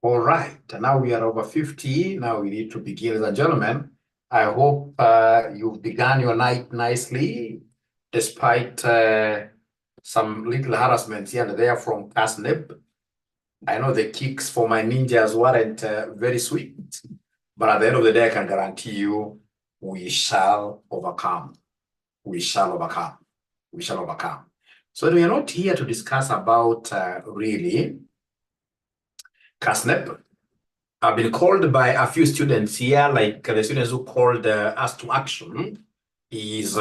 All right, now we are over 50. Now we need to begin, ladies and gentlemen. I hope you've begun your night nicely, despite some little harassment here and there from Casneb. I know the kicks for my ninjas weren't very sweet, but at the end of the day, I can guarantee you we shall overcome. We shall overcome. We shall overcome. So we are not here to discuss about really Casneb. I've been called by a few students here, like the students who called us to action is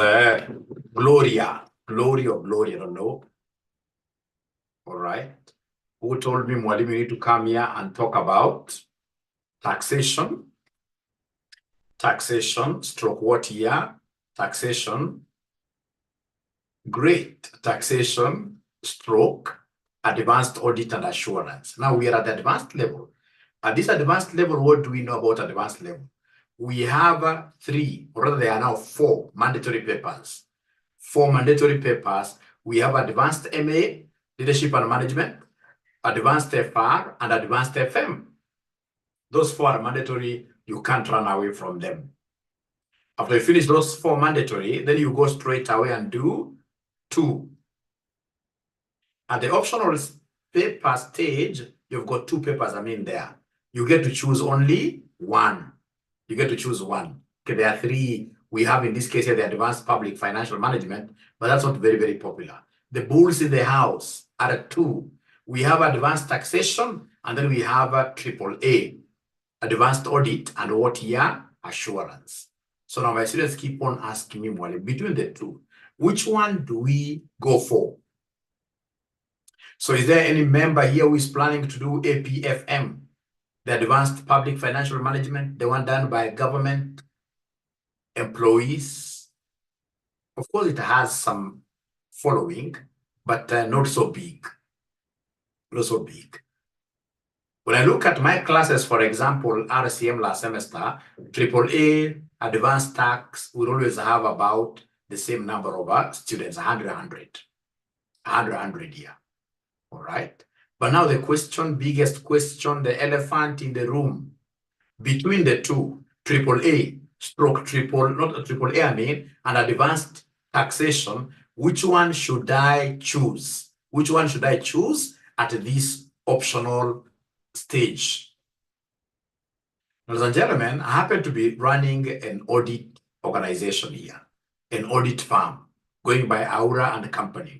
Gloria, I don't know. All right. Who told me, Mwalimu, you need to come here and talk about taxation, stroke what here, taxation, great taxation, stroke, advanced audit and assurance. Now we are at the advanced level. At this advanced level, what do we know about advanced level? We have 3, or rather there are now 4 mandatory papers. 4 mandatory papers. We have advanced MA, leadership and management, advanced FR, and advanced FM. Those 4 are mandatory. You can't run away from them. After you finish those 4 mandatory, then you go straight away and do 2. At the optional paper stage, you've got 2 papers, there. You get to choose only 1. You get to choose 1. Okay, there are 3. We have in this case here the advanced public financial management, but that's not very, very popular. The bulls in the house are 2. We have advanced taxation, and then we have a AAA, advanced audit, and what here? Assurance. So now my students keep on asking me, Mwalimu, between the 2, which one do we go for? So is there any member here who is planning to do APFM? The advanced public financial management, the one done by government employees. Of course, it has some following, but not so big. Not so big. When I look at my classes, for example, RCM last semester, AAA, advanced tax, we always have about the same number of students, 100 here. All right. But now the question, biggest question, the elephant in the room, between the 2, AAA, not AAA, and advanced taxation, which one should I choose? Which one should I choose at this optional stage? Ladies and gentlemen, I happen to be running an audit organization here, an audit firm, going by Aura and Company.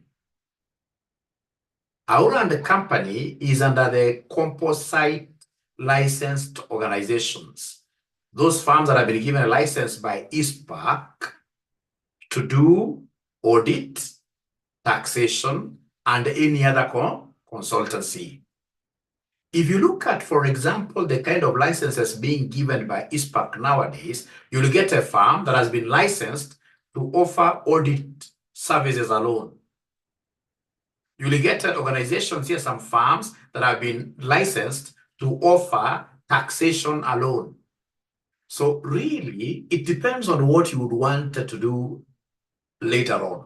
Aura and the company is under the composite licensed organizations. Those firms that have been given a license by ISPAC to do audit, taxation, and any other consultancy. If you look at, for example, the kind of licenses being given by ISPAC nowadays, you'll get a firm that has been licensed to offer audit services alone. You'll get organizations here, some firms that have been licensed to offer taxation alone. So really, it depends on what you would want to do later on.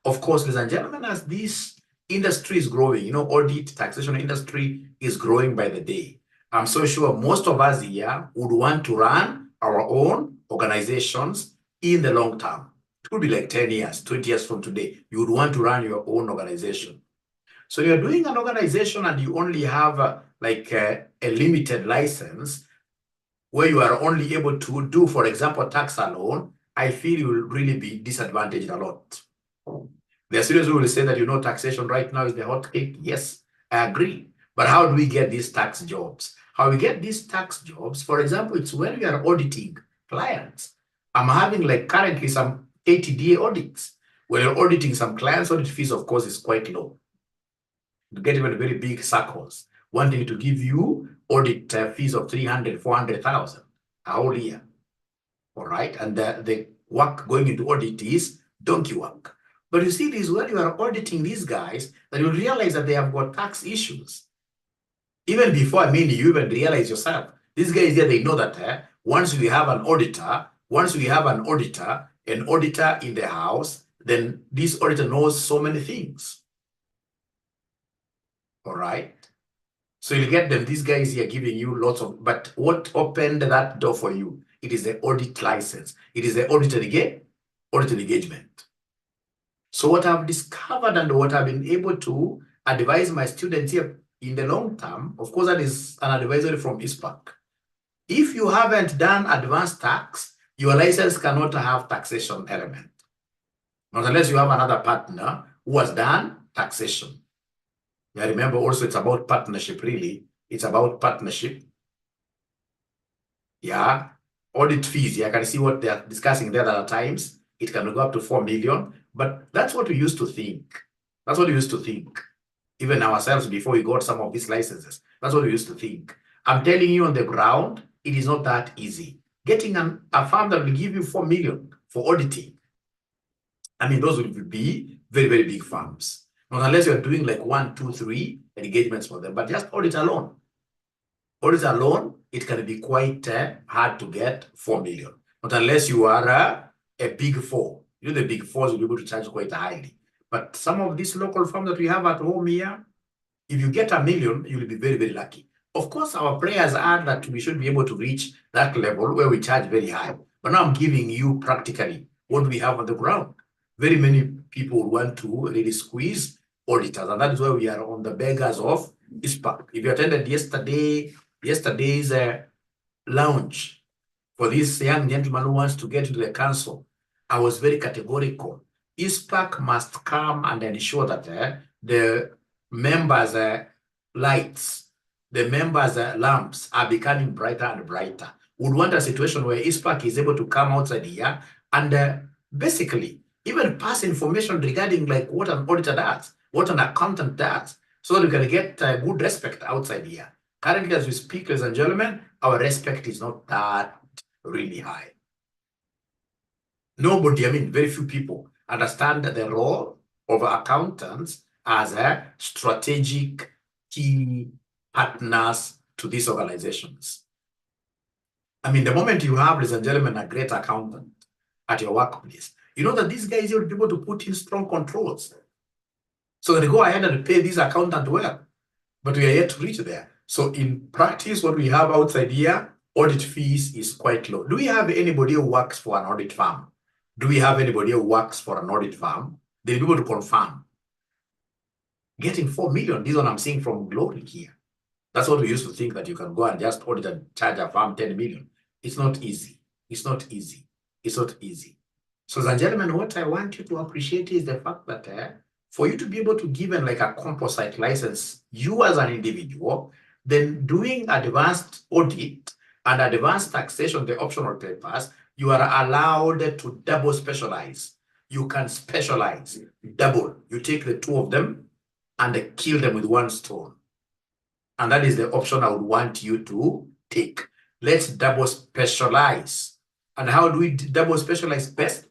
Of course, ladies and gentlemen, as this industry is growing, audit, taxation industry is growing by the day. I'm so sure most of us here would want to run our own organizations in the long term. It could be like 10 years, 20 years from today. You would want to run your own organization. So you're doing an organization and you only have a limited license where you are only able to do, for example, tax alone. I feel you will really be disadvantaged a lot. There are students who will say that, taxation right now is the hot cake. Yes, I agree. But how do we get these tax jobs? How we get these tax jobs, for example, it's when we are auditing clients. I'm having currently some 80-day audits. When you're auditing some clients, audit fees, of course, is quite low. You get even very big circles wanting to give you audit fees of 300, 400,000 a whole year. All right. And the work going into audit is donkey work. But you see, this when you are auditing these guys, that you realize that they have got tax issues. Even before, you even realize yourself, these guys here, they know that once we have an auditor in the house, then this auditor knows so many things. All right. So you'll get them, these guys here giving you lots of, but what opened that door for you? It is the audit license. It is the audit engagement. So what I've discovered and what I've been able to advise my students here in the long term, of course, that is an advisory from ISPAC. If you haven't done advanced tax, your license cannot have taxation element. Not unless you have another partner who has done taxation. Yeah, remember also it's about partnership, really. It's about partnership. Yeah, audit fees. Yeah, I can see what they're discussing there at times. It can go up to 4 million, but that's what we used to think. That's what we used to think. Even ourselves before we got some of these licenses. That's what we used to think. I'm telling you on the ground, it is not that easy. Getting a firm that will give you 4 million for auditing. I mean, those will be very, very big firms. Not unless you're doing like 1, 2, 3 engagements for them, but just audit alone. Audit alone, it can be quite hard to get 4 million. Not unless you are a big four. You know, the big fours will be able to charge quite highly. But some of these local firms that we have at home here, if you get 1 million, you'll be very, very lucky. Of course, our prayers are that we should be able to reach that level where we charge very high. But now I'm giving you practically what we have on the ground. Very many people want to really squeeze auditors, and that is why we are on the beggars of ISPAC. If you attended yesterday's launch for this young gentleman who wants to get into the council, I was very categorical. ISPAC must come and ensure that the members' lights, the members' lamps are becoming brighter and brighter. We would want a situation where ISPAC is able to come outside here and basically even pass information regarding like what an auditor does, what an accountant does, so that we can get good respect outside here. Currently, as we speak, ladies and gentlemen, our respect is not that really high. Nobody, I mean, very few people understand the role of accountants as a strategic key partners to these organizations. I mean, the moment you have, ladies and gentlemen, a great accountant at your workplace, you know that these guys will be able to put in strong controls. So they go ahead and pay this accountant well, but we are yet to reach there. So in practice, what we have outside here, audit fees is quite low. Do we have anybody who works for an audit firm? Do we have anybody who works for an audit firm? They'll be able to confirm. Getting 4 million, this one I'm seeing from Glory here. That's what we used to think, that you can go and just audit and charge a firm 10 million. It's not easy. It's not easy. It's not easy. So, ladies and gentlemen, what I want you to appreciate is the fact that for you to be able to give like a composite license, you as an individual, then doing advanced audit and advanced taxation, the optional papers, you are allowed to double specialize. You can specialize, double. You take the two of them and kill them with one stone. And that is the option I would want you to take. Let's double specialize. And how do we double specialize best?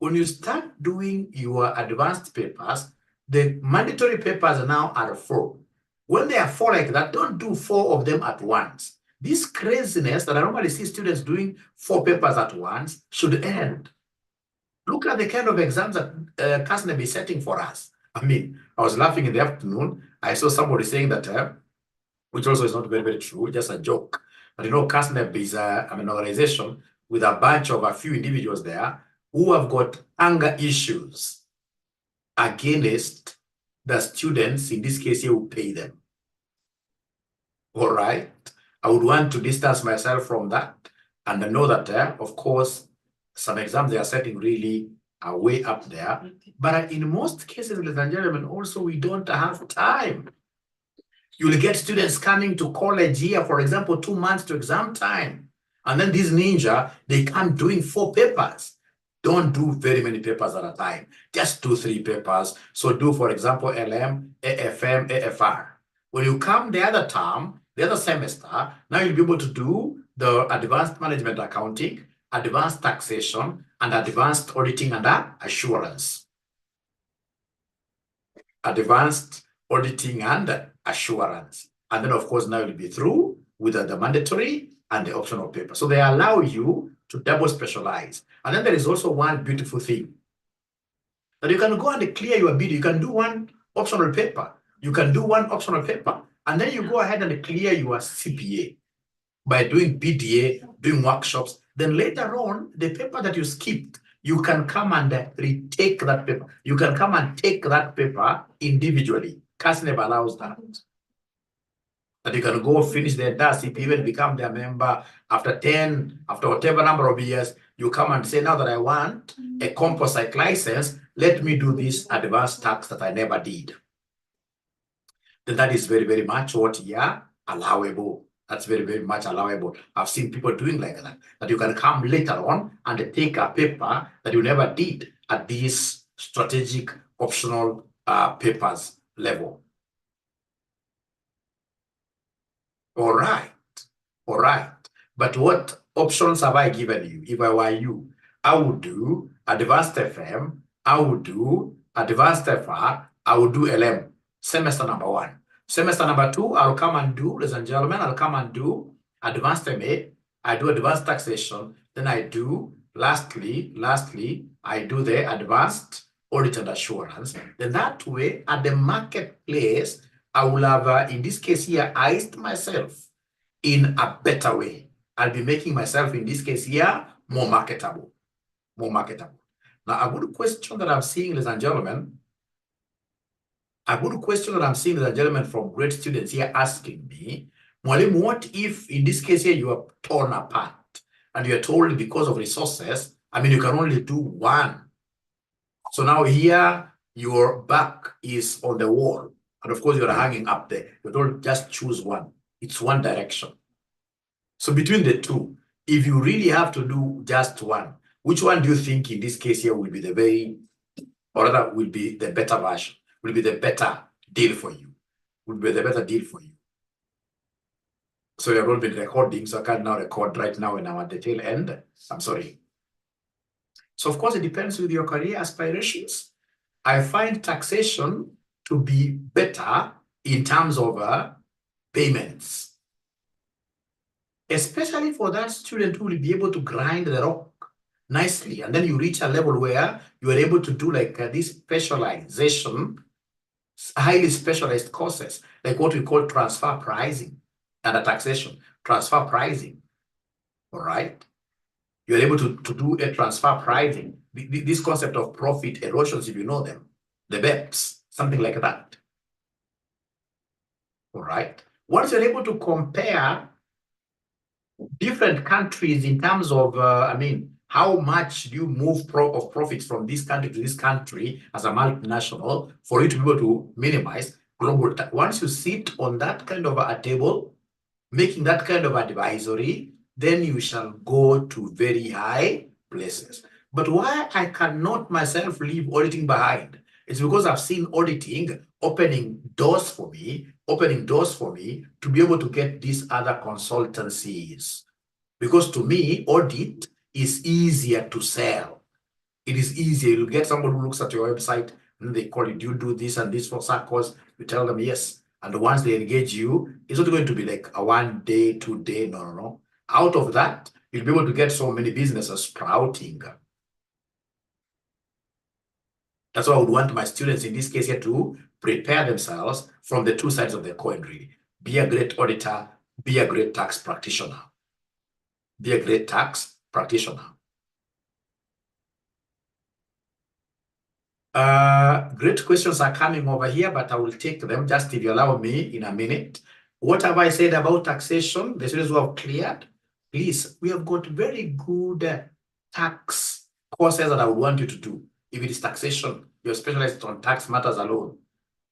When you start doing your advanced papers, the mandatory papers now are 4. When they are 4 like that, don't do 4 of them at once. This craziness that I normally see students doing 4 papers at once should end. Look at the kind of exams that Kasneb is setting for us. I mean, I was laughing in the afternoon. I saw somebody saying that, which also is not very, very true, just a joke. But you know, Kasneb is an organization with a bunch of a few individuals there who have got anger issues against the students, in this case, who pay them. All right. I would want to distance myself from that and know that, of course, some exams they are setting really are way up there. But in most cases, ladies and gentlemen, also we don't have time. You'll get students coming to college here, for example, 2 months to exam time. And then these ninja, they come doing 4 papers. Don't do very many papers at a time. Just do 3 papers. So do, for example, LM, AFM, AFR. When you come the other term, the other semester, now you'll be able to do the advanced management accounting, advanced taxation, and advanced auditing and assurance. Advanced auditing and assurance. And then, of course, now you'll be through with the mandatory and the optional paper. So they allow you to double specialize. And then there is also one beautiful thing, that you can go and clear your bid. You can do 1 optional paper. You can do 1 optional paper. And then you go ahead and clear your CPA by doing BDA, doing workshops. Then later on, the paper that you skipped, you can come and retake that paper. You can come and take that paper individually. CAS never allows that. That you can go finish the entire CPA, even become their member after 10, after whatever number of years, you come and say, now that I want a composite license, let me do this advanced tax that I never did. Then that is very, very much what allowable. That's very, very much allowable. I've seen people doing like that you can come later on and take a paper that you never did at this strategic optional papers level. All right. But what options have I given you? If I were you, I would do advanced FM, I would do advanced FR, I would do LM, semester number 1. Semester number 2, I'll come and do, ladies and gentlemen, I'll come and do advanced MA, I do advanced taxation, then I do, lastly, I do the advanced audit and assurance. Then that way, at the marketplace, I will have, in this case here, iced myself in a better way. I'll be making myself, in this case here, more marketable. Now, a good question that I'm seeing, ladies and gentlemen, from great students here asking me, Mwalimu, what if, in this case here, you are torn apart and you're told because of resources, you can only do one. So now here, your back is on the wall. And of course, you're hanging up there. You don't just choose one. It's one direction. So between the two, if you really have to do just one, which one do you think in this case here will be the better version, will be the better deal for you? So you've all been recording, so I can't now record right now when I'm at the tail end. I'm sorry. So of course, it depends with your career aspirations. I find taxation to be better in terms of payments, especially for that student who will be able to grind the rock nicely. And then you reach a level where you are able to do like this specialization, highly specialized courses, like what we call transfer pricing and taxation, transfer pricing, all right? You're able to do a transfer pricing, this concept of profit erosions, if you know them, the BEPS, something like that, all right? Once you're able to compare different countries in terms of, how much do you move of profits from this country to this country as a multinational for you to be able to minimize global tax. Once you sit on that kind of a table, making that kind of advisory, then you shall go to very high places. But why I cannot myself leave auditing behind? It's because I've seen auditing opening doors for me to be able to get these other consultancies. Because to me, audit is easier to sell. It is easier. You get somebody who looks at your website and they call you, do you do this and this for SACCOs? You tell them yes. And once they engage you, it's not going to be like a 1 day, 2 day, no. Out of that, you'll be able to get so many businesses sprouting. That's why I would want my students in this case here to prepare themselves from the two sides of the coin, really. Be a great auditor, be a great tax practitioner. Great questions are coming over here, but I will take them just if you allow me in a minute. What have I said about taxation? The students who have cleared, please, we have got very good tax courses that I would want you to do. If it is taxation, you're specialized on tax matters alone.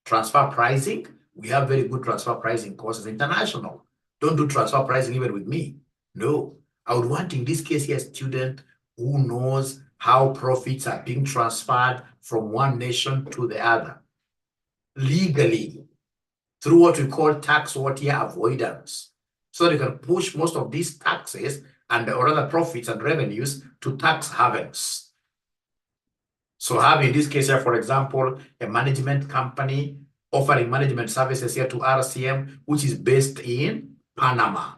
Transfer pricing, we have very good transfer pricing courses, international. Don't do transfer pricing even with me. No, I would want in this case here a student who knows how profits are being transferred from one nation to the other legally through what we call tax avoidance, so that you can push most of these taxes and or other profits and revenues to tax havens. So have in this case here, for example, a management company offering management services here to RCM, which is based in Panama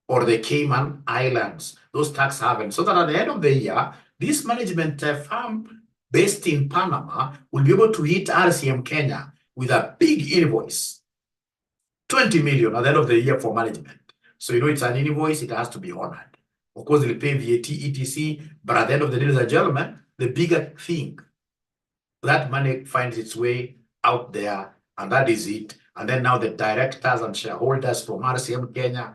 or the Cayman Islands, those tax havens, so that at the end of the year, this management firm based in Panama will be able to hit RCM Kenya with a big invoice 20 million at the end of the year for management. So, it's an invoice, it has to be honored. Of course, they'll pay VAT, etc. But at the end of the day, ladies and gentlemen, the bigger thing, that money finds its way out there, and that is it. And then now the directors and shareholders from RCM Kenya,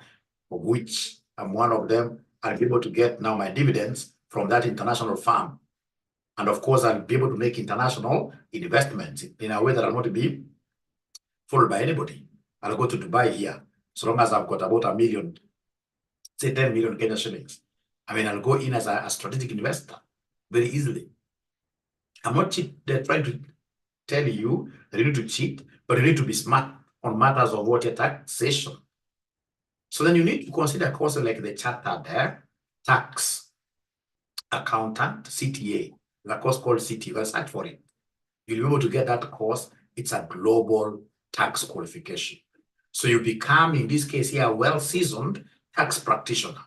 of which I'm one of them, I'll be able to get now my dividends from that international firm. And of course, I'll be able to make international investments in a way that I'll not be followed by anybody. I'll go to Dubai here, so long as I've got about $1 million, say 10 million Kenya shillings. I'll go in as a strategic investor very easily. I'm not trying to tell you that you need to cheat, but you need to be smart on matters of what your taxation. So then you need to consider courses like the chartered tax accountant, CTA. There's a course called CTA. Well, search for it. You'll be able to get that course. It's a global tax qualification. So you become, in this case here, a well-seasoned tax practitioner.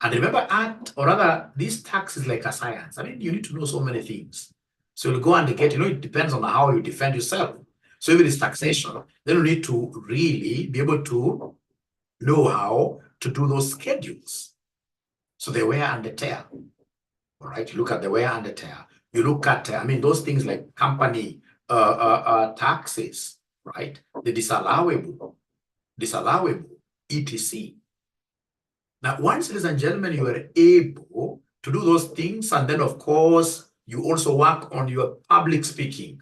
And remember, this tax is like a science. You need to know so many things. So you'll go and get, it depends on how you defend yourself. So if it is taxation, then you need to really be able to know how to do those schedules. So the wear and the tear. All right, you look at the wear and the tear. You look at, those things like company taxes, right? The disallowable, etc. Now, once, ladies and gentlemen, you are able to do those things, and then, of course, you also work on your public speaking.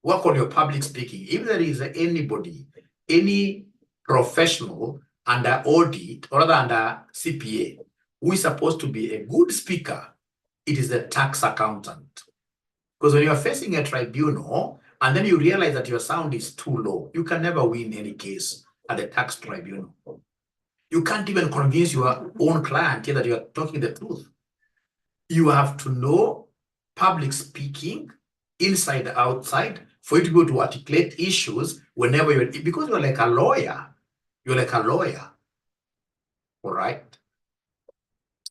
If there is anybody, any professional under audit, or rather under CPA, who is supposed to be a good speaker, it is the tax accountant. Because when you are facing a tribunal, and then you realize that your sound is too low, you can never win any case at the tax tribunal. You can't even convince your own client that you are talking the truth. You have to know public speaking inside, outside, for you to be able to articulate issues whenever you're, because you're like a lawyer. All right?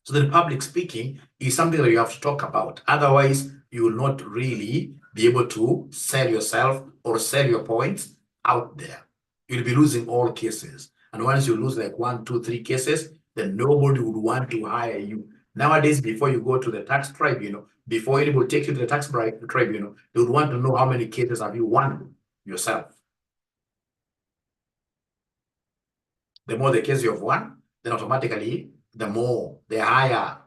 So the public speaking is something that you have to talk about. Otherwise, you will not really be able to sell yourself or sell your points out there. You'll be losing all cases. And once you lose like 1, 2, 3 cases, then nobody would want to hire you. Nowadays, before you go to the tax tribunal, before anybody take you to the tax tribunal, they would want to know how many cases have you won yourself. The more the cases you have won, then automatically, the higher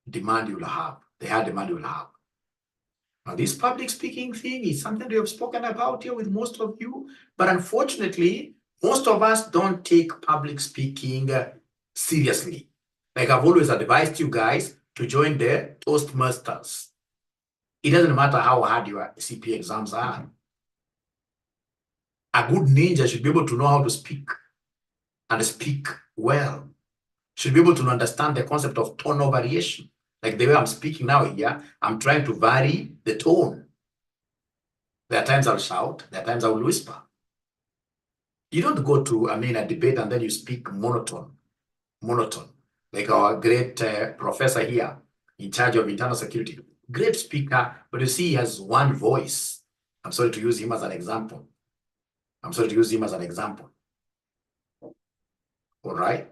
demand you will have. Now, this public speaking thing is something we have spoken about here with most of you, but unfortunately, most of us don't take public speaking seriously. Like I've always advised you guys to join the Toastmasters. It doesn't matter how hard your CPA exams are. A good ninja should be able to know how to speak and speak well. Should be able to understand the concept of tonal variation. Like the way I'm speaking now here, I'm trying to vary the tone. There are times I'll shout, there are times I will whisper. You don't go to, a debate and then you speak monotone. Like our great professor here in charge of internal security. Great speaker, but you see he has one voice. I'm sorry to use him as an example. All right?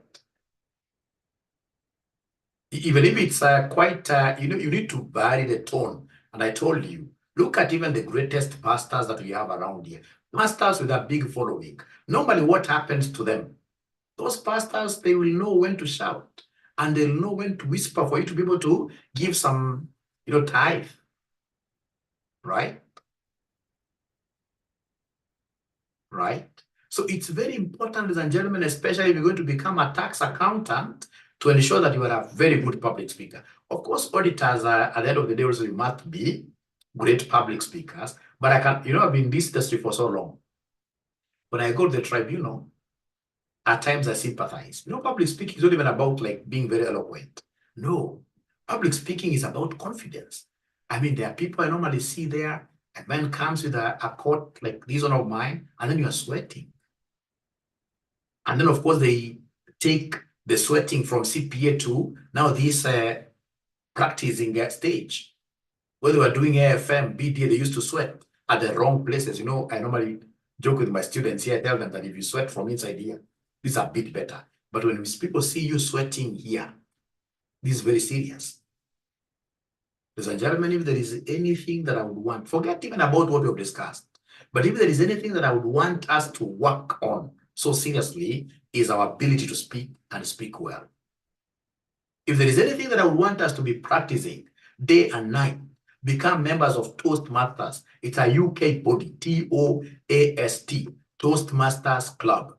Even if it's quite, you need to vary the tone. And I told you, look at even the greatest pastors that we have around here. Pastors with a big following. Normally, what happens to them? Those pastors, they will know when to shout. And they'll know when to whisper for you to be able to give some, tithe. Right? So it's very important, ladies and gentlemen, especially if you're going to become a tax accountant, to ensure that you are a very good public speaker. Of course, auditors, at the end of the day, also you must be great public speakers. But I've been in this industry for so long. When I go to the tribunal, at times I sympathize. Public speaking is not even about like being very eloquent. No, public speaking is about confidence. There are people I normally see there. A man comes with a coat like this one of mine, and then you are sweating. And then, of course, they take the sweating from CPA to now this practicing stage. When they were doing AFM, BDA, they used to sweat. at the wrong places. You know, I normally joke with my students here, I tell them that if you sweat from inside here, this is a bit better. But when people see you sweating here, this is very serious. Ladies and gentlemen, if there is anything that I would want, forget even about what we've discussed, but if there is anything that I would want us to work on so seriously, is our ability to speak and speak well. If there is anything that I would want us to be practicing day and night, become members of Toastmasters. It's a UK body, T-O-A-S-T, Toastmasters Club.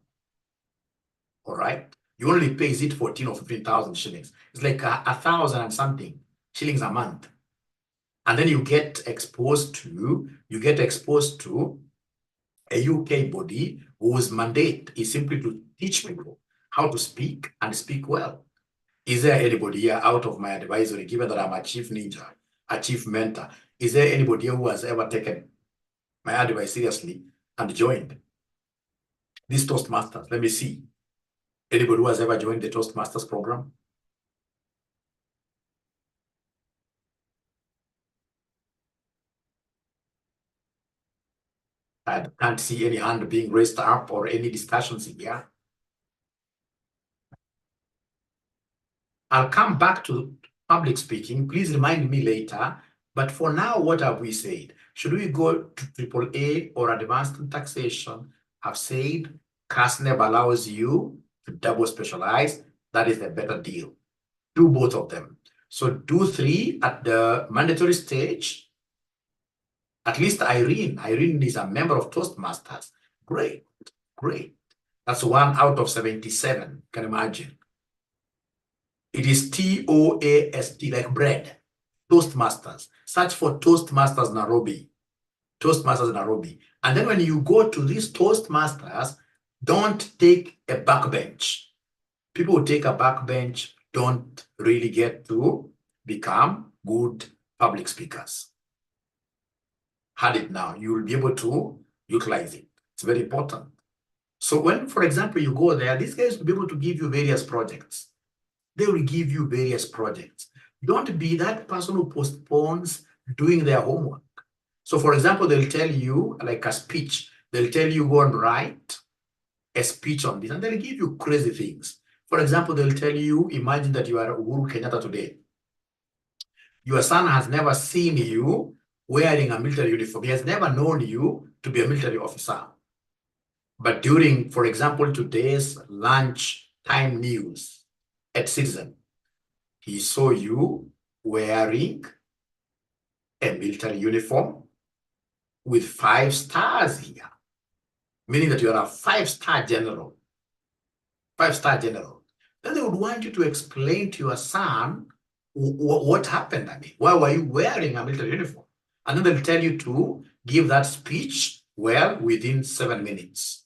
All right? You only pay, is it 14 or 15,000 shillings? It's like 1,000 and something shillings a month. And then you get exposed to a UK body whose mandate is simply to teach people how to speak and speak well. Is there anybody here out of my advisory, given that I'm a chief ninja, a chief mentor, is there anybody who has ever taken my advice seriously and joined these Toastmasters? Let me see. Anybody who has ever joined the Toastmasters program? I can't see any hand being raised up or any discussions in here. I'll come back to public speaking. Please remind me later. But for now, what have we said? Should we go to AAA or advanced taxation? I've said CASNEB allows you to double specialize. That is a better deal. Do both of them. So do 3 at the mandatory stage. At least Irene is a member of Toastmasters. Great, great. That's 1 out of 77, can imagine. It is T-O-A-S-T, like bread. Toastmasters. Search for Toastmasters Nairobi. Toastmasters Nairobi. And then when you go to these Toastmasters, don't take a backbench. People who take a backbench don't really get to become good public speakers. Had it now, you will be able to utilize it. It's very important. So when, for example, you go there, these guys will be able to give you various projects. They will give you various projects. Don't be that person who postpones doing their homework. So for example, they'll tell you, like a speech, they'll tell you go and write a speech on this, and they'll give you crazy things. For example, they'll tell you, imagine that you are Uhuru Kenyatta today. Your son has never seen you wearing a military uniform. He has never known you to be a military officer. But during, for example, today's lunch time news at Citizen, he saw you wearing a military uniform with 5 stars here, meaning that you are a 5-star general. 5-star general. Then they would want you to explain to your son what happened. I mean, why were you wearing a military uniform? And then they'll tell you to give that speech, well, within 7 minutes.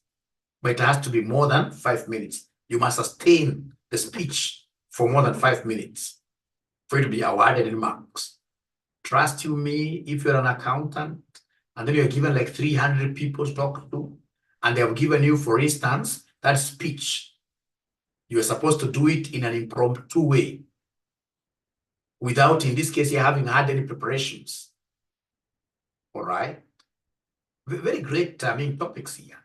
But it has to be more than 5 minutes. You must sustain the speech for more than 5 minutes for you to be awarded in marks. Trust you me, if you're an accountant, and then you're given like 300 people to talk to, and they have given you, for instance, that speech, you are supposed to do it in an impromptu way, without, in this case, you having had any preparations. All right? Very great, topics here.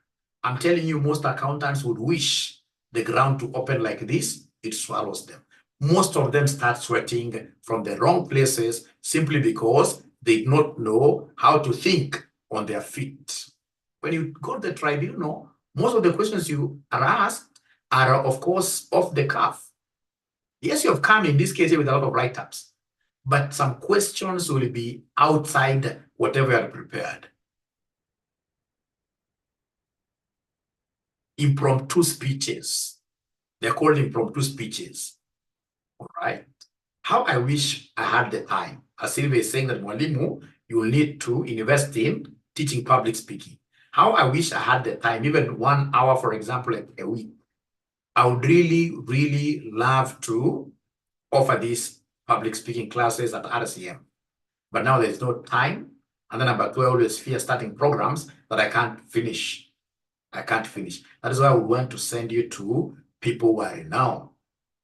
I'm telling you, most accountants would wish the ground to open like this. It swallows them. Most of them start sweating from the wrong places simply because they do not know how to think on their feet. When you go to the tribunal, most of the questions you are asked are, of course, off the cuff. Yes, you have come in this case with a lot of write-ups, but some questions will be outside whatever you had prepared. Impromptu speeches. They're called impromptu speeches. All right. How I wish I had the time. As Silvia is saying that Mwalimu, you will need to invest in teaching public speaking. How I wish I had the time, even 1 hour, for example, a week. I would really, really love to offer these public speaking classes at RCM. But now there's no time. And then number 2, I always fear starting programs that I can't finish. I can't finish. That is why I would want to send you to people who are renowned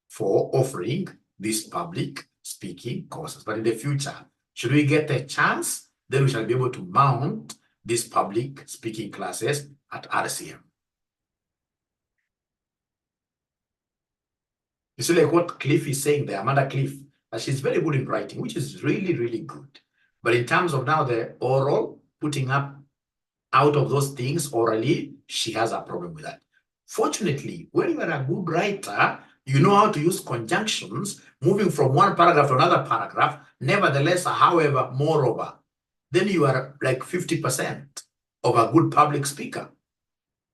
for offering these public speaking courses. But in the future, should we get a chance, then we shall be able to mount these public speaking classes at RCM. You see, like what Cliff is saying there, Amanda Cliff, that she's very good in writing, which is really, really good. But in terms of now the oral, putting up out of those things orally, she has a problem with that. Fortunately, when you are a good writer, you know how to use conjunctions, moving from one paragraph to another paragraph, nevertheless, however, moreover, then you are like 50% of a good public speaker.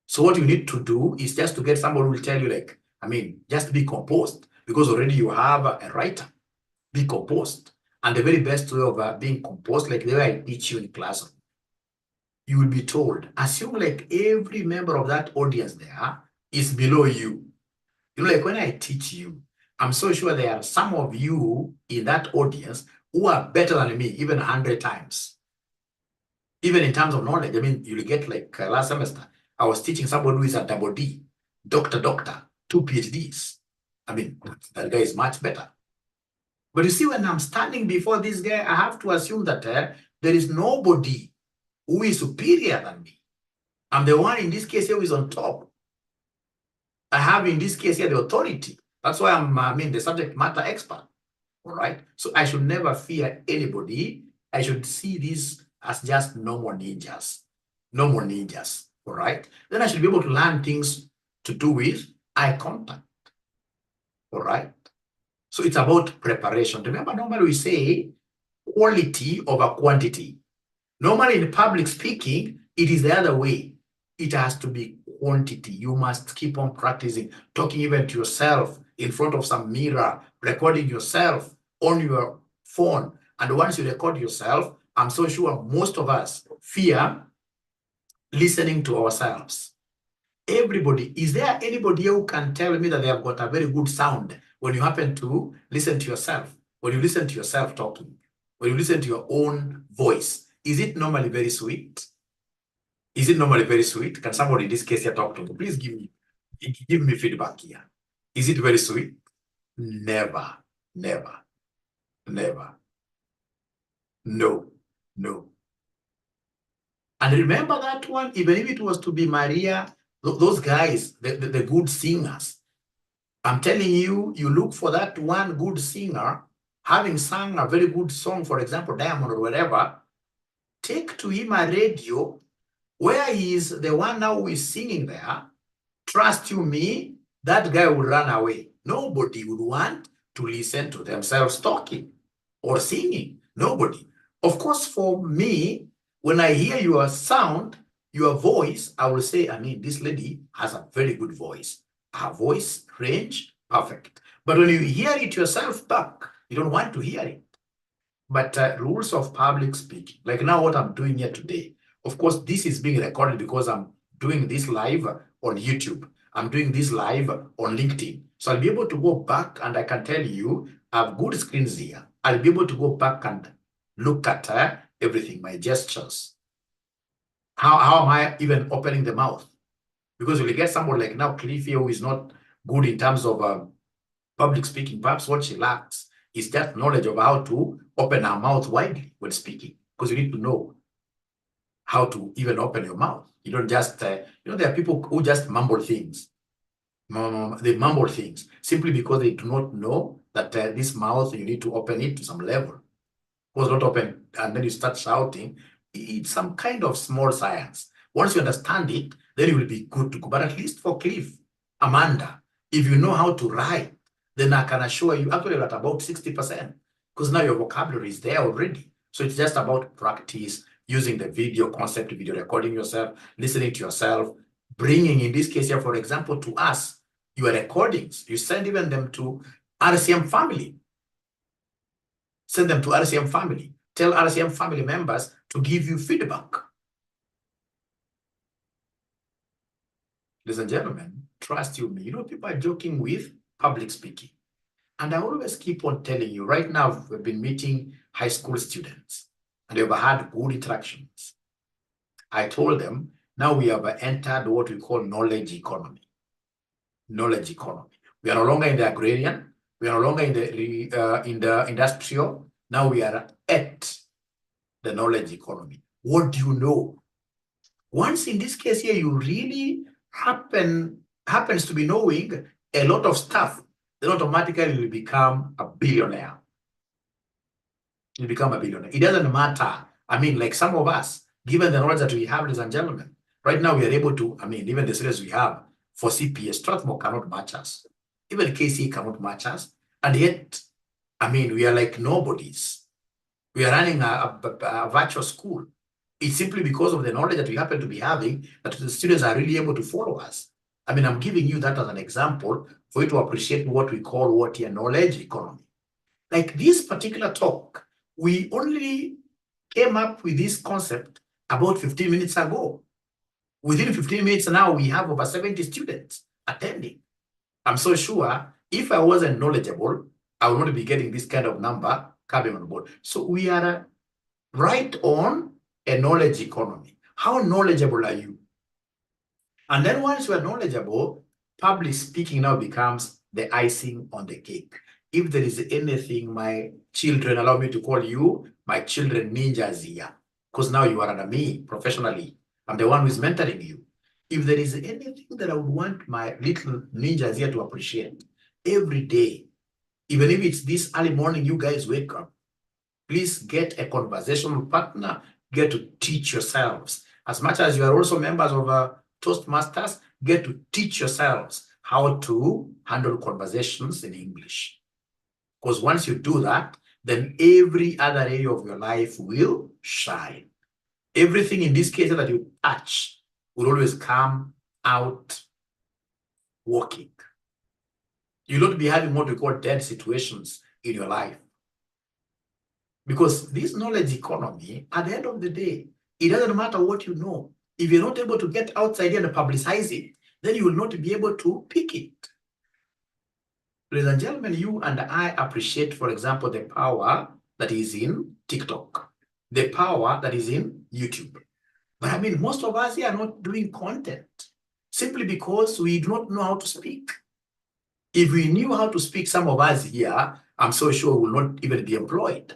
So what you need to do is just to get someone who will tell you, like, I mean, just be composed, because already you have a writer. Be composed. And the very best way of being composed, like the way I teach you in class, you will be told, assume like every member of that audience there is below you. You know, like when I teach you, I'm so sure there are some of you in that audience who are better than me, even 100 times. Even in terms of knowledge, I mean, you'll get like last semester, I was teaching somebody who is a double D, doctor, 2 PhDs. I mean, that guy is much better. But you see, when I'm standing before this guy, I have to assume that there is nobody who is superior than me. I'm the one in this case here who is on top. I have in this case here the authority. That's why I'm the subject matter expert. All right. So I should never fear anybody. I should see this as just normal ninjas. Normal ninjas. All right. Then I should be able to learn things to do with eye contact. All right. So it's about preparation. Remember, normally we say quality over quantity. Normally in public speaking, it is the other way. It has to be quantity. You must keep on practicing, talking even to yourself in front of some mirror, recording yourself on your phone. And once you record yourself, I'm so sure most of us fear listening to ourselves. Everybody, is there anybody who can tell me that they have got a very good sound when you happen to listen to yourself? When you listen to yourself talking, when you listen to your own voice, is it normally very sweet? Is it normally very sweet? Can somebody in this case here talk to me? Please give me feedback here. Is it very sweet? Never, never, never. No, no. And remember that one, even if it was to be Maria, those guys, the good singers, I'm telling you, you look for that one good singer, having sung a very good song, for example, Diamond or whatever, take to him a radio where he is the one now who is singing there. Trust you me, that guy would run away. Nobody would want to listen to themselves talking or singing. Nobody. Of course, for me, when I hear your sound, your voice, I will say, I mean, this lady has a very good voice. Her voice range, perfect. But when you hear it yourself back, you don't want to hear it. But rules of public speaking, like now what I'm doing here today, of course, this is being recorded because I'm doing this live on YouTube. I'm doing this live on LinkedIn. So I'll be able to go back and I can tell you, I have good screens here. I'll be able to go back and look at everything, my gestures. How am I even opening the mouth? Because you'll get someone like now, Cliff here, who is not good in terms of public speaking. Perhaps what she lacks is that knowledge of how to open her mouth widely when speaking, because you need to know how to even open your mouth. You don't just, there are people who just mumble things. They mumble things simply because they do not know that this mouth, you need to open it to some level. Was not open, and then you start shouting. It's some kind of small science. Once you understand it, then you will be good to go. But at least for Cliff, Amanda, if you know how to write, then I can assure you, actually you're at about 60%, because now your vocabulary is there already. So it's just about practice, using the video concept, video recording yourself, listening to yourself, bringing, in this case here, for example, to us, your recordings. You send even them to RCM family. Send them to RCM family. Tell RCM family members to give you feedback. Ladies and gentlemen, trust you me. People are joking with public speaking. And I always keep on telling you, right now, we've been meeting high school students and they've had good interactions. I told them, now we have entered what we call knowledge economy. Knowledge economy. We are no longer in the agrarian. We are no longer in the industrial. Now we are at the knowledge economy. What do you know? Once in this case here, you really happens to be knowing a lot of stuff, then automatically you become a billionaire. You become a billionaire. It doesn't matter. I mean, like some of us, given the knowledge that we have, ladies and gentlemen, right now we are able to, I mean, even the series we have for CPA, Strathmore cannot match us. Even KCA cannot match us. And yet, I mean, we are like nobodies. We are running a virtual school. It's simply because of the knowledge that we happen to be having that the students are really able to follow us. I mean, I'm giving you that as an example for you to appreciate what we call what here knowledge economy. Like this particular talk, we only came up with this concept about 15 minutes ago. Within 15 minutes now, we have over 70 students attending. I'm so sure if I wasn't knowledgeable, I would not be getting this kind of number coming on board. So we are right on a knowledge economy. How knowledgeable are you? And then once you are knowledgeable, public speaking now becomes the icing on the cake. If there is anything, my children, allow me to call you my children ninjas here, because now you are under me professionally. I'm the one who is mentoring you. If there is anything that I would want my little ninjas here to appreciate every day, even if it's this early morning, you guys wake up, please get a conversational partner, get to teach yourselves. As much as you are also members of Toastmasters, get to teach yourselves how to handle conversations in English. Because once you do that, then every other area of your life will shine. Everything in this case that you touch will always come out working. You'll not be having what we call dead situations in your life. Because this knowledge economy, at the end of the day, it doesn't matter what you know. If you're not able to get outside and publicize it, then you will not be able to pick it. Ladies and gentlemen, you and I appreciate, for example, the power that is in TikTok, the power that is in YouTube. But I mean, most of us here are not doing content simply because we do not know how to speak. If we knew how to speak, some of us here, I'm so sure will not even be employed.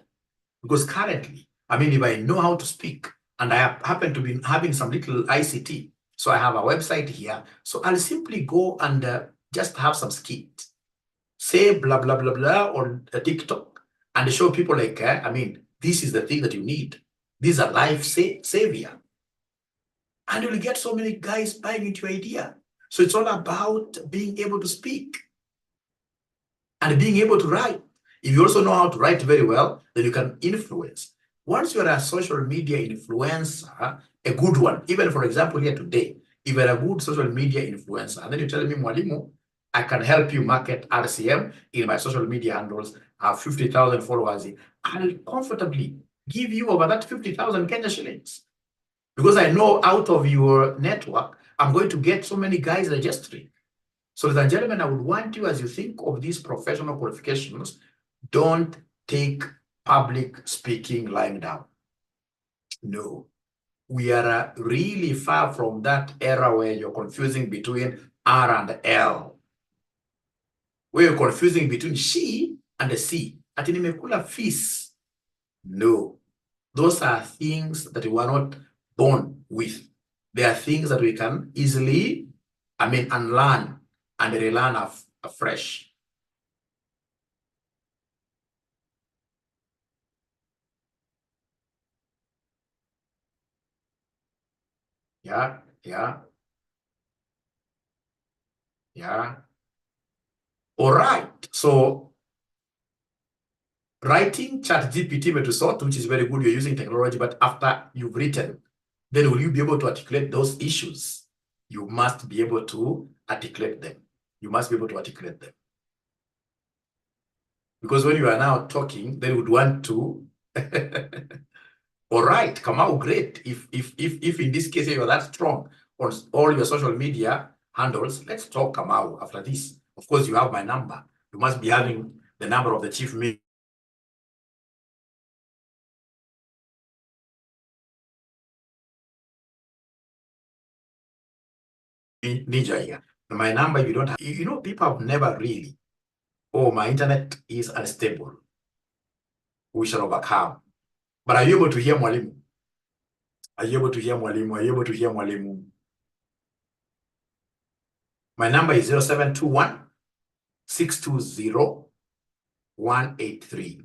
Because currently, I mean, if I know how to speak and I happen to be having some little ICT, so I have a website here, so I'll simply go and just have some skit, say blah, blah, blah, blah on TikTok and show people like, I mean, this is the thing that you need. These are life savior. And you'll get so many guys buying into your idea. So it's all about being able to speak and being able to write. If you also know how to write very well, then you can influence. Once you're a social media influencer, a good one, even for example here today, if you're a good social media influencer, and then you tell me, Mwalimu, I can help you market RCM in my social media handles, I have 50,000 followers, I'll comfortably give you over that 50,000 Kenya shillings. Because I know out of your network, I'm going to get so many guys registering. So, ladies and gentlemen, I would want you, as you think of these professional qualifications, don't take public speaking lying down. No. We are really far from that era where you're confusing between R and L. Where you're confusing between she and the C. Ati nimekula fees. No. Those are things that we are not born with. They are things that we can easily, unlearn and relearn afresh. Yeah. All right. So writing ChatGPT to sort, which is very good, you're using technology, but after you've written, then will you be able to articulate those issues? You must be able to articulate them. You must be able to articulate them. Because when you are now talking, they would want to, all right, Kamau, great. If in this case you're that strong on all your social media handles, let's talk Kamau after this. Of course, you have my number. You must be having the number of the chief ninja here. My number, you don't have, people have never really, oh, my internet is unstable. We shall overcome. But are you able to hear Mwalimu? Are you able to hear mwalimu? Are you able to hear mwalimu? My number is 0721 620 183.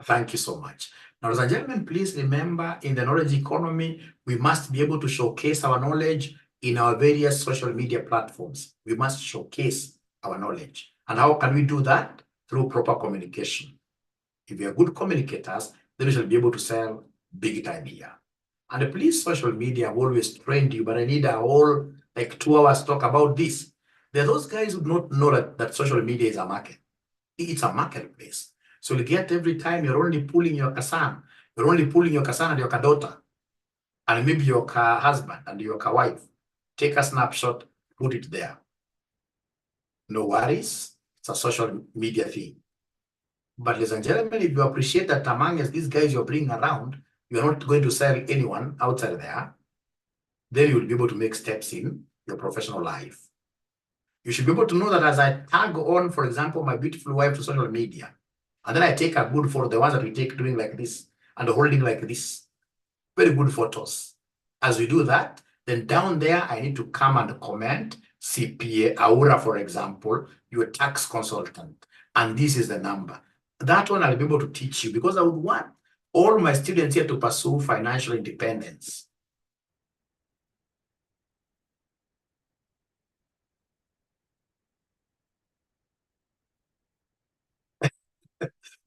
Thank you so much. Now, ladies and gentlemen, please remember, in the knowledge economy, we must be able to showcase our knowledge in our various social media platforms. We must showcase our knowledge. And how can we do that? Through proper communication. If we are good communicators, then we shall be able to sell big time here. And please, social media, I've always trained you, but I need a whole, like 2 hours talk about this. There are those guys who don't know that social media is a market. It's a marketplace. So you get every time you're only pulling your kasan, you're only pulling your kasan and your daughter, and maybe your husband and your wife. Take a snapshot, put it there. No worries, it's a social media thing. But ladies and gentlemen, if you appreciate that among these guys you're bringing around, you're not going to sell anyone outside there, then you will be able to make steps in your professional life. You should be able to know that as I tag on, for example, my beautiful wife to social media, and then I take a good photo, the ones that we take doing like this and holding like this, very good photos. As we do that, then down there, I need to come and comment CPA Aura, for example, your tax consultant, and this is the number. That one I'll be able to teach you, because I would want all my students here to pursue financial independence.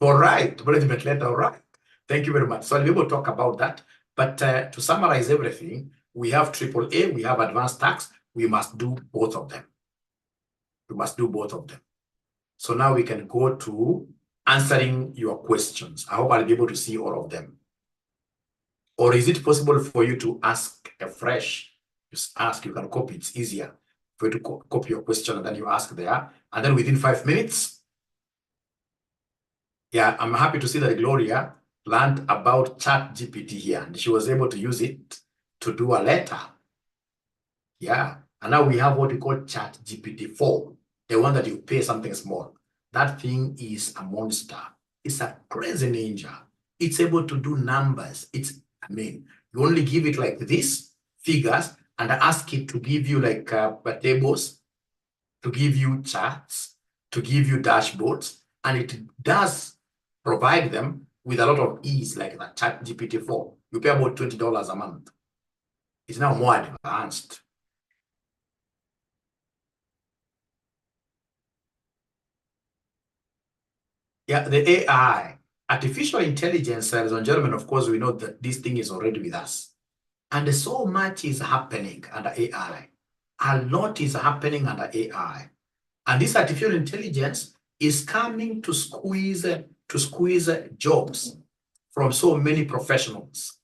All right, management letter, all right. Thank you very much. So I'll be able to talk about that. But to summarize everything, we have AAA, we have advanced tax. We must do both of them. We must do both of them. So now we can go to answering your questions. I hope I'll be able to see all of them. Or is it possible for you to ask afresh? Just ask, you can copy, it's easier for you to copy your question and then you ask there. And then within 5 minutes, yeah, I'm happy to see that Gloria learned about ChatGPT here, and she was able to use it to do a letter. Yeah, and now we have what we call ChatGPT 4, the one that you pay something small. That thing is a monster. It's a crazy ninja. It's able to do numbers. You only give it like this, figures, and ask it to give you like tables, to give you charts, to give you dashboards, and it does provide them with a lot of ease, like that ChatGPT 4. You pay about $20 a month. It's now more advanced. Yeah, the AI, artificial intelligence, ladies and gentlemen, of course, we know that this thing is already with us. And so much is happening under AI. A lot is happening under AI. And this artificial intelligence is coming to squeeze jobs from so many professionals.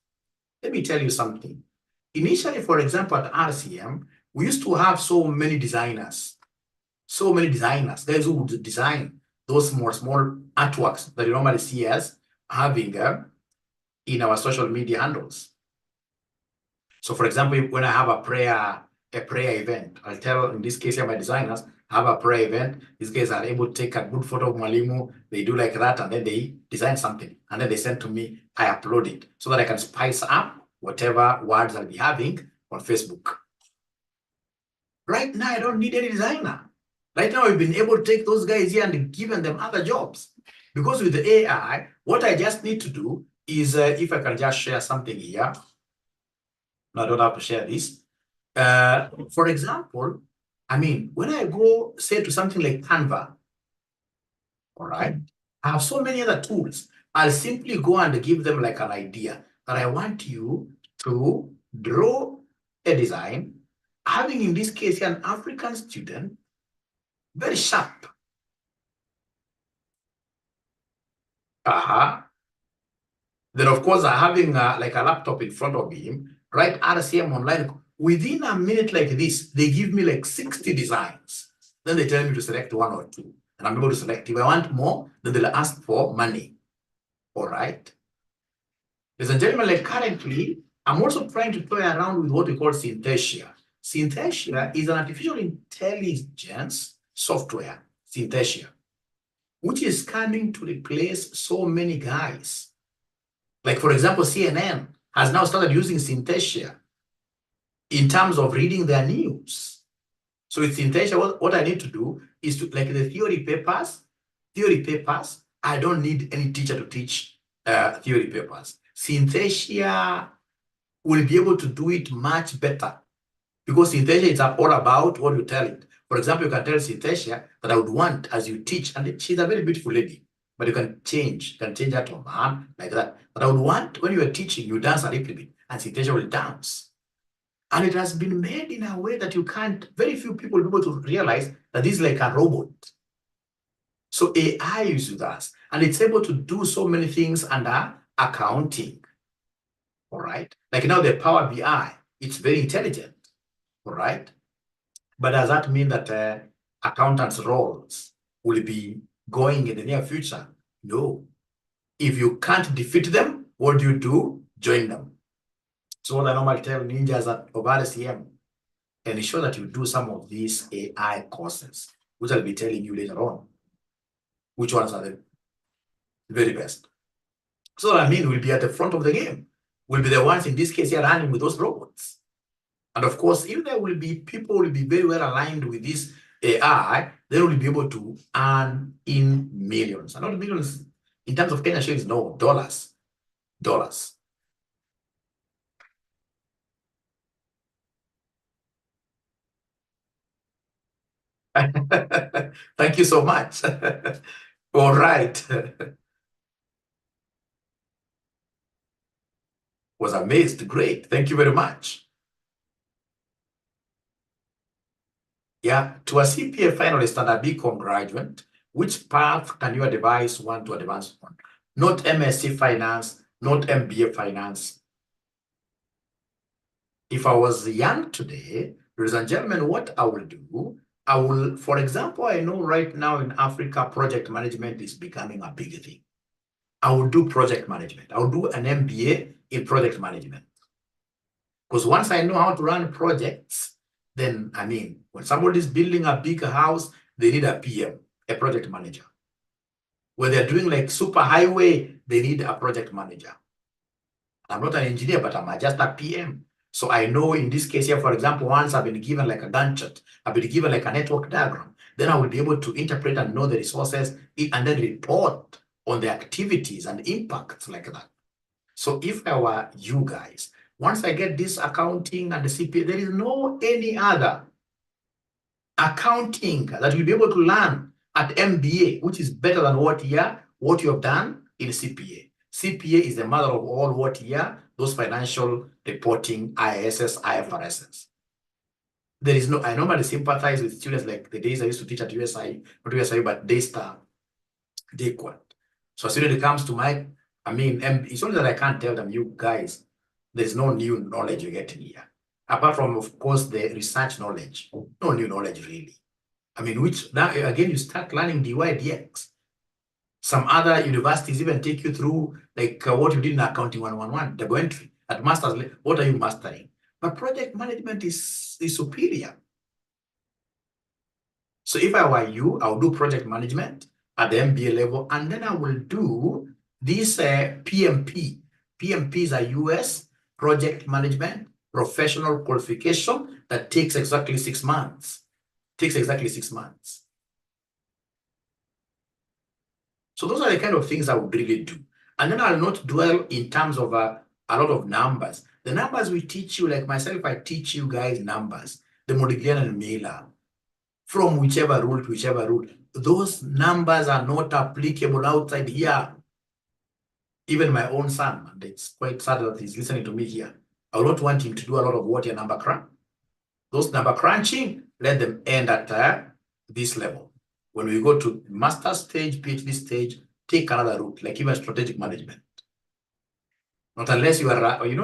Let me tell you something. Initially, for example, at RCM, we used to have so many designers, guys who would design those small artworks that you normally see us having in our social media handles. So, for example, when I have a prayer event, I'll tell, in this case here, my designers have a prayer event. These guys are able to take a good photo of Mwalimu. They do like that, and then they design something, and then they send to me. I upload it so that I can spice up whatever words I'll be having on Facebook. Right now, I don't need any designer. Right now, we've been able to take those guys here and given them other jobs. Because with the AI, what I just need to do is, if I can just share something here. No, I don't have to share this. For example, when I go, say, to something like Canva, all right, I have so many other tools. I'll simply go and give them like an idea that I want you to draw a design, having in this case an African student, very sharp. Then of course, having like a laptop in front of him, write RCM online. Within a minute like this, they give me like 60 designs. Then they tell me to select 1 or 2. And I'm able to select. If I want more, then they'll ask for money. All right. Ladies and gentlemen, like currently, I'm also trying to play around with what we call Synthesia. Synthesia is an artificial intelligence software, Synthesia, which is coming to replace so many guys. Like, for example, CNN has now started using Synthesia in terms of reading their news. So with Synthesia, what I need to do is to, like the theory papers, I don't need any teacher to teach theory papers. Synthesia will be able to do it much better because Synthesia is all about what you tell it. For example, you can tell Synthesia that I would want as you teach, and she's a very beautiful lady, but you can change that to a man like that. But I would want when you are teaching, you dance a little bit, and Synthesia will dance. And it has been made in a way that you can't, very few people will be able to realize that this is like a robot. So AI is with us, and it's able to do so many things under accounting. All right. Like now the Power BI, it's very intelligent. All right. But does that mean that accountants' roles will be going in the near future? No. If you can't defeat them, what do? Join them. So what I normally tell ninjas at Obara CM, ensure that you do some of these AI courses, which I'll be telling you later on, which ones are the very best. So I mean, we'll be at the front of the game. We'll be the ones in this case here running with those robots. And of course, if there will be people will be very well aligned with this AI, they will be able to earn in millions. And not millions in terms of Kenya shillings, no, dollars. Dollars. Thank you so much. All right. Was amazed. Great. Thank you very much. Yeah, to a CPA finalist and a BCom graduate, which path can your advise one to advance on? Not MSc finance, not MBA finance. If I was young today, ladies and gentlemen, what I will do, I will, for example, I know right now in Africa, project management is becoming a big thing. I will do project management. I will do an MBA in project management. Because once I know how to run projects, then, I mean, when somebody is building a big house, they need a PM, a project manager. When they're doing like super highway, they need a project manager. I'm not an engineer, but I'm just a PM. So I know in this case here, for example, once I've been given like a Gantt chart, I've been given like a network diagram, then I will be able to interpret and know the resources and then report on the activities and impacts like that. So if I were you guys, once I get this accounting and the CPA, there is no any other accounting that you'll be able to learn at MBA, which is better than what you have done in CPA. CPA is the mother of all those financial reporting, ISS, IFRSs. There is no, I normally sympathize with students like the days I used to teach at USI, not USI, but Daystar, Dayquat. So a student comes to my, I mean, it's only that I can't tell them, you guys, there's no new knowledge you're getting here. Apart from, of course, the research knowledge, no new knowledge really. I mean, which now, again, you start learning dy, dx. Some other universities even take you through like what you did in accounting 111, double entry. At master's, what are you mastering? But project management is superior. So if I were you, I would do project management at the MBA level, and then I will do this PMP. PMP is a US project management professional qualification that takes exactly 6 months. Takes exactly 6 months. So those are the kind of things I would really do. And then I'll not dwell in terms of a lot of numbers. The numbers we teach you, like myself, I teach you guys numbers, the Modiglian and Miller, from whichever rule to whichever rule. Those numbers are not applicable outside here. Even my own son, and it's quite sad that he's listening to me here. I would not want him to do a lot of what your number crunch. Those number crunching, let them end at this level. When we go to master stage, PhD stage, take another route, like even strategic management. Not unless you are,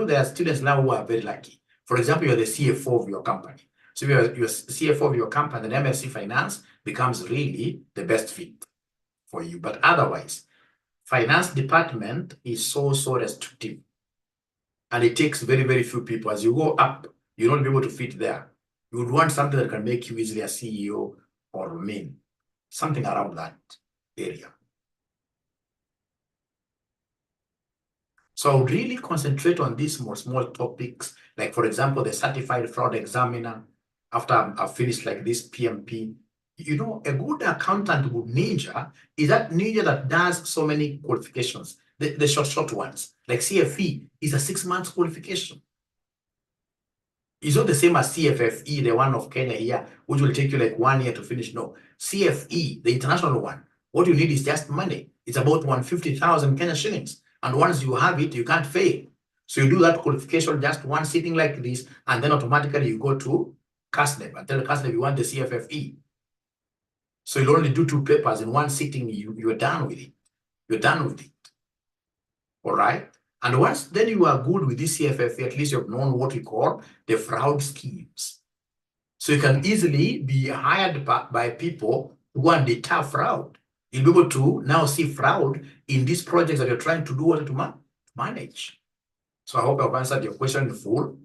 there are students now who are very lucky. For example, you're the CFO of your company. So you're CFO of your company, then MSc Finance becomes really the best fit for you. But otherwise, finance department is so restrictive. And it takes very, very few people. As you go up, you'll not be able to fit there. You would want something that can make you easily a CEO or main, something around that area. So I would really concentrate on these more small topics, like for example, the certified fraud examiner. After I've finished like this PMP, you know, a good accountant with ninja is that ninja that does so many qualifications, the short ones, like CFE is a 6 months qualification. It's not the same as CFFE, the one of Kenya here, which will take you like 1 year to finish. No, CFE, the international one, what you need is just money. It's about 150,000 Kenya shillings. And once you have it, you can't fail. So you do that qualification, just one sitting like this, and then automatically you go to CASNEB and tell CASNEB you want the CFFE. So you'll only do 2 papers in one sitting, you're done with it. You're done with it. All right? And once then you are good with this CFFE, at least you've known what we call the fraud schemes. So you can easily be hired by people who want to deter fraud. You'll be able to now see fraud in these projects that you're trying to do or to manage. So I hope I've answered your question in full.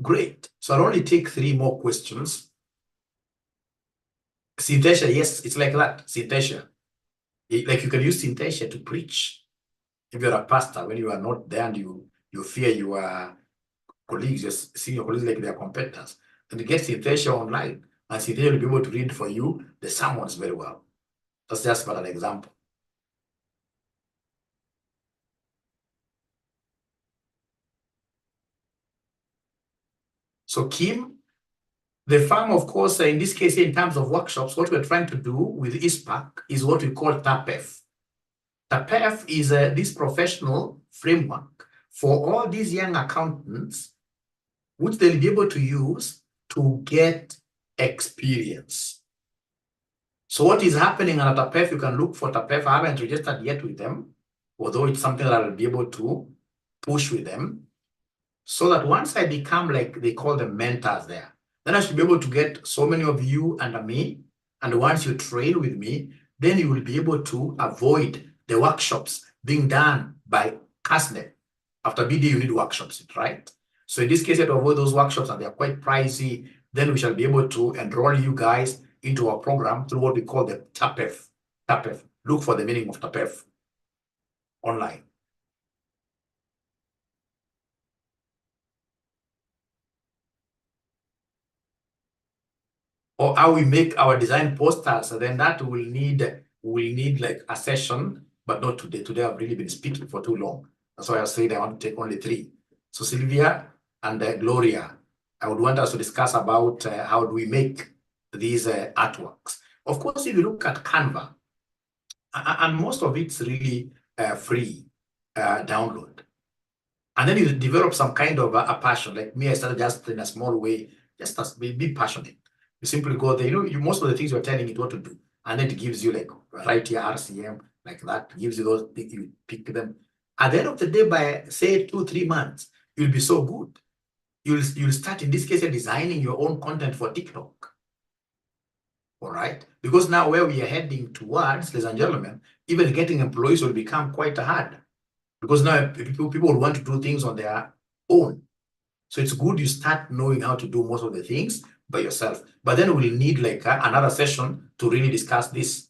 Great. So I'll only take 3 more questions. Synthesia, yes, it's like that. Synthesia. Like you can use synthesia to preach. If you're a pastor, when you are not there and you fear your colleagues, just see your colleagues like their competitors, and you get synthesia online, and synthesia will be able to read for you the sermons very well. That's just for an example. So Kim, the farm, of course, in this case, in terms of workshops, what we're trying to do with ISPAC is what we call TAPEF. TAPEF is this professional framework for all these young accountants, which they'll be able to use to get experience. So what is happening at TAPEF, you can look for TAPEF. I haven't registered yet with them, although it's something that I'll be able to push with them, so that once I become, like they call them, mentors there, then I should be able to get so many of you under me. And once you train with me, then you will be able to avoid the workshops being done by CASNEB. After BD, you need workshops, right? So in this case, to avoid those workshops, and they're quite pricey, then we shall be able to enroll you guys into our program through what we call the TAPEF. TAPEF. Look for the meaning of TAPEF online. Or how we make our design posters, so then that will need like a session, but not today. Today I've really been speaking for too long. That's why I said I want to take only 3. So Sylvia and Gloria, I would want us to discuss about how do we make these artworks. Of course, if you look at Canva, and most of it's really free download. And then you develop some kind of a passion. Like me, I started just in a small way, just as be passionate. You simply go there, most of the things you're telling it what to do. And then it gives you like, write your RCM, like that, gives you those things, you pick them. At the end of the day, by say 2-3 months, you'll be so good. You'll start, in this case, you're designing your own content for TikTok. All right? Because now where we are heading towards, ladies and gentlemen, even getting employees will become quite hard. Because now people will want to do things on their own. So it's good you start knowing how to do most of the things by yourself. But then we'll need like another session to really discuss this.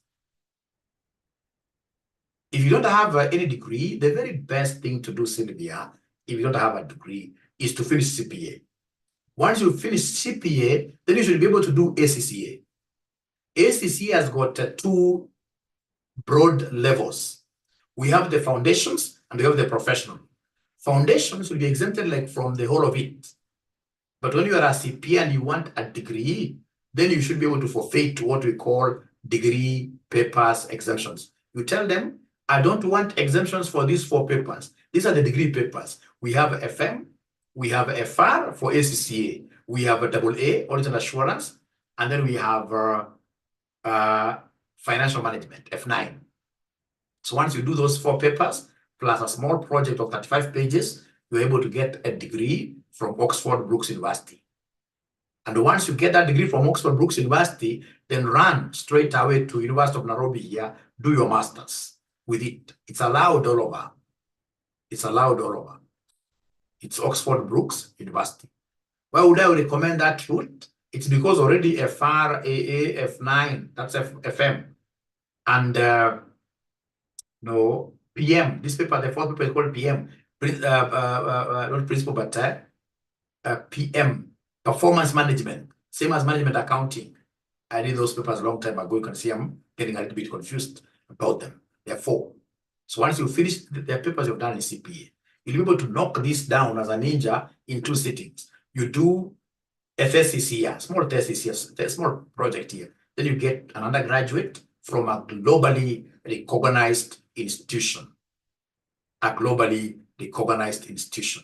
If you don't have any degree, the very best thing to do, Sylvia, if you don't have a degree, is to finish CPA. Once you finish CPA, then you should be able to do ACCA. ACCA has got 2 broad levels. We have the foundations and we have the professional. Foundations will be exempted like from the whole of it. But when you are a CPA and you want a degree, then you should be able to forfeit what we call degree papers exemptions. You tell them, I don't want exemptions for these 4 papers. These are the degree papers. We have FM, we have FR for ACCA, we have a AA, audit and assurance, and then we have financial management, F9. So once you do those 4 papers, plus a small project of 35 pages, you're able to get a degree from Oxford Brookes University. And once you get that degree from Oxford Brookes University, then run straight away to University of Nairobi here, do your master's with it. It's allowed all over. It's allowed all over. It's Oxford Brookes University. Why would I recommend that route? It's because already FR, AA, F9, that's FM. And no, PM. This paper, the fourth paper is called PM. Not principal, but PM. Performance management. Same as management accounting. I did those papers a long time ago. You can see I'm getting a little bit confused about them. There are 4. So once you finish the papers you've done in CPA, you'll be able to knock this down as a ninja in 2 sittings. You do a thesis here, small thesis here, a small project here. Then you get an undergraduate from a globally recognized institution. A globally recognized institution.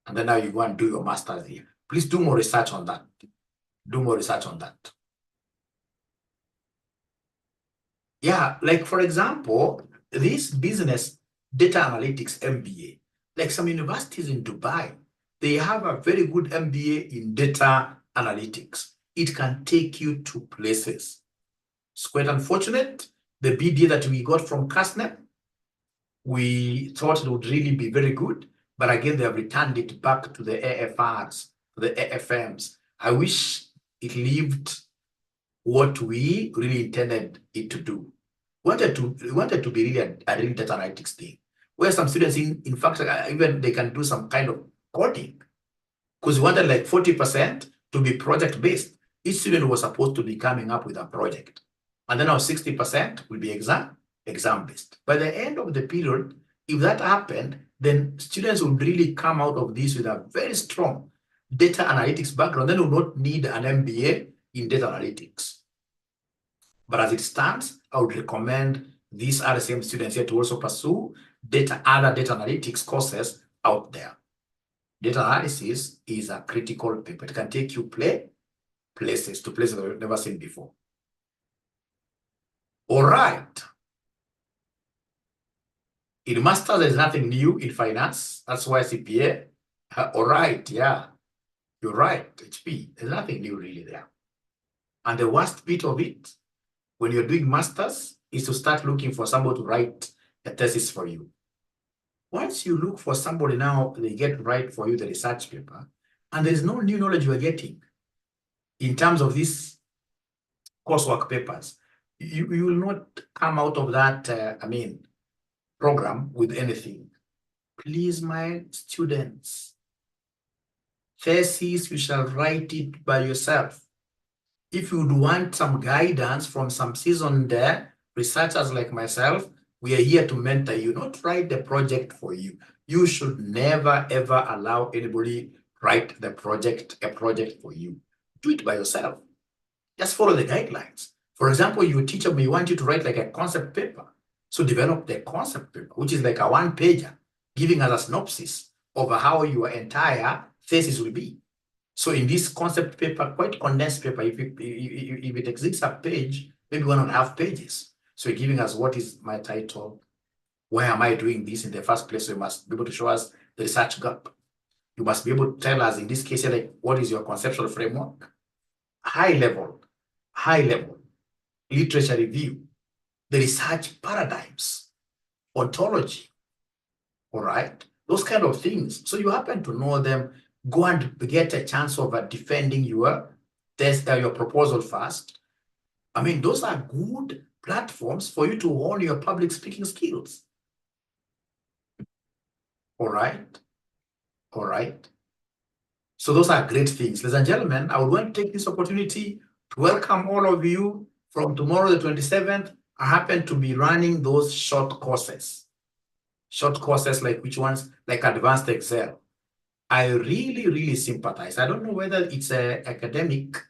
And then now you go and do your master's here. Please do more research on that. Do more research on that. Yeah, like for example, this business data analytics MBA, like some universities in Dubai, they have a very good MBA in data analytics. It can take you to places. It's quite unfortunate. The BDA that we got from CASNEP, we thought it would really be very good, but again, they have returned it back to the AFRs, to the AFMs. I wish it lived what we really intended it to do. We wanted to be really a real data analytics thing, where some students, in fact, even they can do some kind of coding, because we wanted like 40% to be project-based. Each student was supposed to be coming up with a project. And then our 60% will be exam-based. By the end of the period, if that happened, then students would really come out of this with a very strong data analytics background. Then will not need an MBA in data analytics. But as it stands, I would recommend these RSM students here to also pursue other data analytics courses out there. Data analysis is a critical paper. It can take you places that we've never seen before. All right. In masters, there's nothing new in finance. That's why CPA. All right, yeah. You're right, HP. There's nothing new really there. And the worst bit of it, when you're doing masters, is to start looking for somebody to write a thesis for you. Once you look for somebody now, they get to write for you the research paper, and there's no new knowledge you are getting in terms of these coursework papers. You will not come out of that, program with anything. Please, my students, thesis, you shall write it by yourself. If you would want some guidance from some seasoned researchers like myself, we are here to mentor you, not write the project for you. You should never, ever allow anybody write a project for you. Do it by yourself. Just follow the guidelines. For example, your teacher may want you to write like a concept paper. So develop the concept paper, which is like a 1-pager, giving us a synopsis of how your entire thesis will be. So in this concept paper, quite condensed paper, if it exceeds a page, maybe 1.5 pages. So you're giving us what is my title, why am I doing this in the first place? So you must be able to show us the research gap. You must be able to tell us, in this case, like, what is your conceptual framework? High level, literature review, the research paradigms, ontology, all right? Those kind of things. So you happen to know them, go and get a chance of defending your proposal first. I mean, those are good platforms for you to hone your public speaking skills. All right? All right? So those are great things. Ladies and gentlemen, I would want to take this opportunity to welcome all of you. From tomorrow, the 27th, I happen to be running those short courses. Short courses like which ones? Like Advanced Excel. I really, really sympathize. I don't know whether it's an academic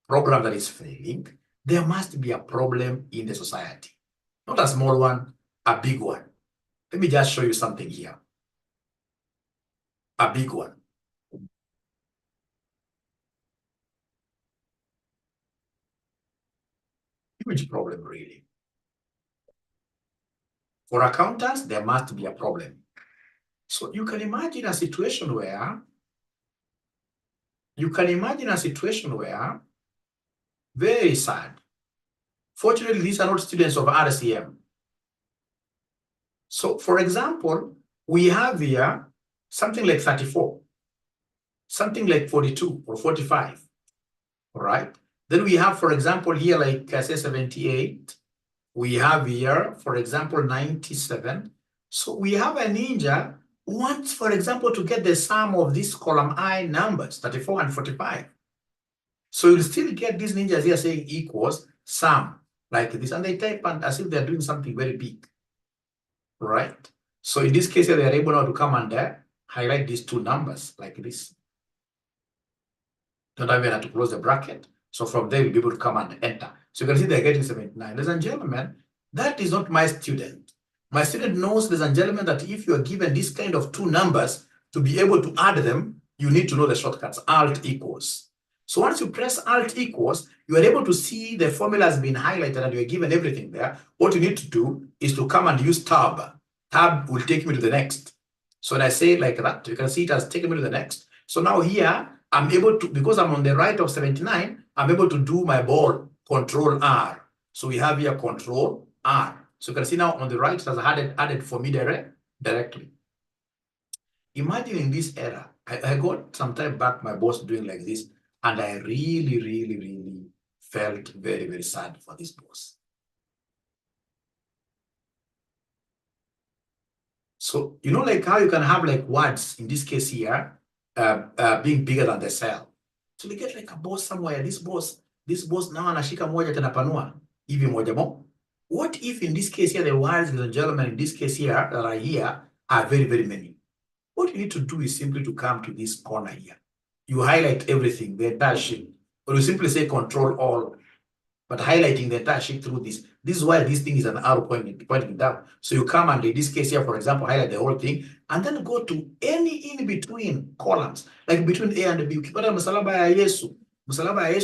program that is failing. There must be a problem in the society. Not a small one, a big one. Let me just show you something here. A big one. Huge problem, really. For accountants, there must be a problem. So you can imagine a situation where very sad. Fortunately, these are not students of RCM. So, for example, we have here something like 34, something like 42 or 45, all right? Then we have, for example, here like, say 78, We have here, for example, 97. So we have a ninja who wants, for example, to get the sum of these column I numbers, 34 and 45. So you'll still get these ninjas here saying equals sum, like this, and they type and as if they're doing something very big, right? So in this case, they are able now to come and highlight these two numbers like this. Don't even have to close the bracket. So from there, you'll be able to come and enter. So you can see they're getting 79. Ladies and gentlemen, that is not my student. My student knows, ladies and gentlemen, that if you are given this kind of two numbers, to be able to add them, you need to know the shortcuts, Alt equals. So once you press Alt equals, you are able to see the formula has been highlighted and you are given everything there. What you need to do is to come and use Tab. Tab will take me to the next. So when I say it like that, you can see it has taken me to the next. So now here, I'm able to, because I'm on the right of 79, I'm able to do my ball, Control R. So we have here Control R. So you can see now on the right, it has added for me directly. Imagine in this era, I got some time back my boss doing like this, and I really felt very, very sad for this boss. So, you know, like how you can have like words, in this case here, being bigger than the cell. So we get like a boss somewhere, this boss now anashika moja tanapanua, hivi moja mo. What if in this case here, the words, ladies and gentlemen, in this case here, that are here, are very, very many. What you need to do is simply to come to this corner here. You highlight everything, the entire sheet, or you simply say Control All, but highlighting the entire sheet through this. This is why this thing is an arrow pointing down. So you come and in this case here, for example, highlight the whole thing, and then go to any in-between columns, like between A and B. Ukipata msalaba ya Yesu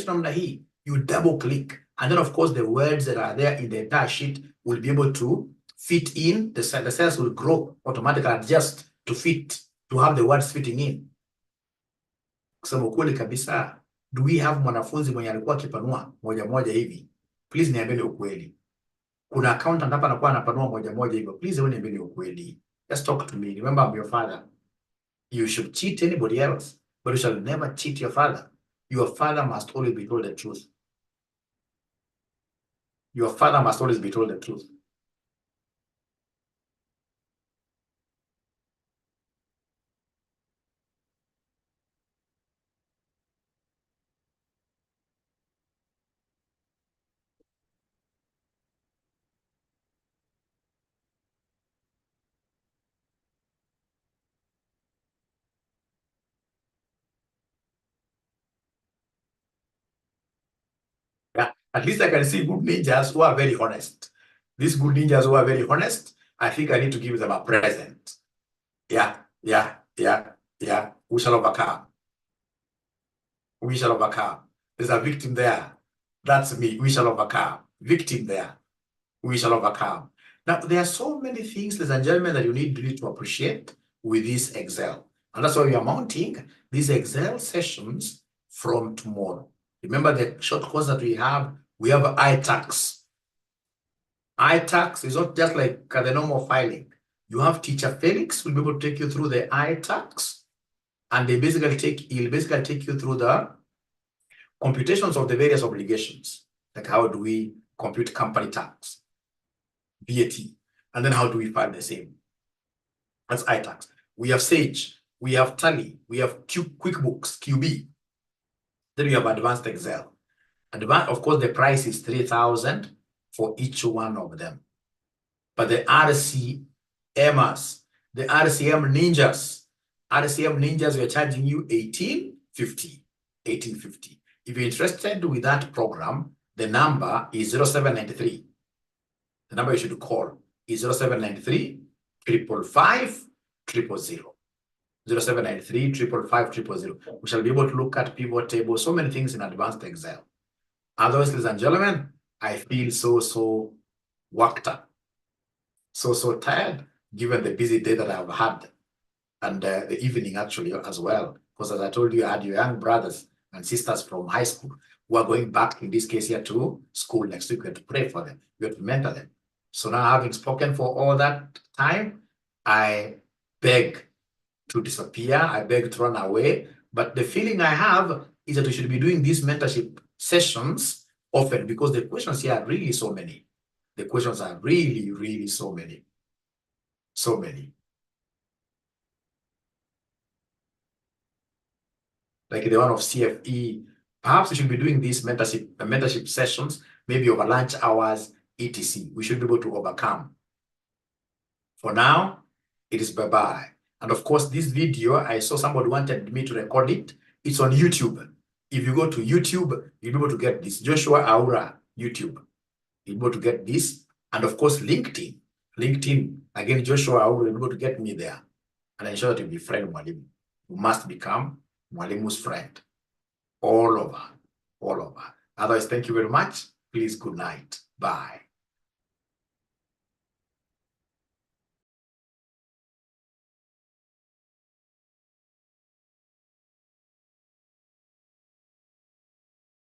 namna hii, you double click. And then of course the words that are there in the entire sheet will be able to fit in. The cells will grow automatically, adjust to fit, to have the words fitting in. Kusema ukweli kabisa, do we have mwanafunzi mwenye alikuwa akipanua moja moja hivi? Please niambieni ukweli. Kuna accountant hapa anakuwa anapanua moja moja hivyo. Please niambieni ukweli. Just talk to me. Remember, I'm your father. You should cheat anybody else, but you shall never cheat your father. Your father must always be told the truth. Your father must always be told the truth. Yeah, at least I can see good ninjas who are very honest. These good ninjas who are very honest, I think I need to give them a present. Yeah. We shall overcome. We shall overcome. There's a victim there. That's me. We shall overcome. Victim there. We shall overcome. Now, there are so many things, ladies and gentlemen, that you need to appreciate with this Excel. And that's why we are mounting these Excel sessions from tomorrow. Remember the short course that we have iTax. iTax is not just like the normal filing. You have Teacher Felix will be able to take you through the iTax, and he'll basically take you through the computations of the various obligations. Like how do we compute company tax, VAT, and then how do we file the same? That's iTax. We have Sage, we have Tally, we have QuickBooks, QB. Then we have Advanced Excel. Of course, the price is 3,000 for each one of them. But the RCMers, the RCM ninjas, we are charging you $18.50. If you're interested with that program, the number is 0793. The number you should call is 0793 555 000. 0793 555 000. We shall be able to look at pivot tables, so many things in Advanced Excel. Otherwise, ladies and gentlemen, I feel so worked up, so tired, given the busy day that I've had, and the evening actually as well. Because as I told you, I had your young brothers and sisters from high school who are going back, in this case here, to school next week. We have to pray for them. We have to mentor them. So now, having spoken for all that time, I beg to disappear. I beg to run away. But the feeling I have is that we should be doing these mentorship sessions often, because the questions here are really so many. The questions are really, really so many. So many. Like the one of CFE. Perhaps we should be doing these mentorship sessions, maybe over lunch hours, etc. We should be able to overcome. For now, it is bye-bye. And of course, this video, I saw somebody wanted me to record it. It's on YouTube. If you go to YouTube, you'll be able to get this. Joshua Aura, YouTube. You'll be able to get this. And of course, LinkedIn. LinkedIn, again, Joshua Aura, you'll be able to get me there. And ensure that you'll be friend Mwalimu. You must become Mwalimu's friend. All over. All over. Otherwise, thank you very much. Please, good night. Bye.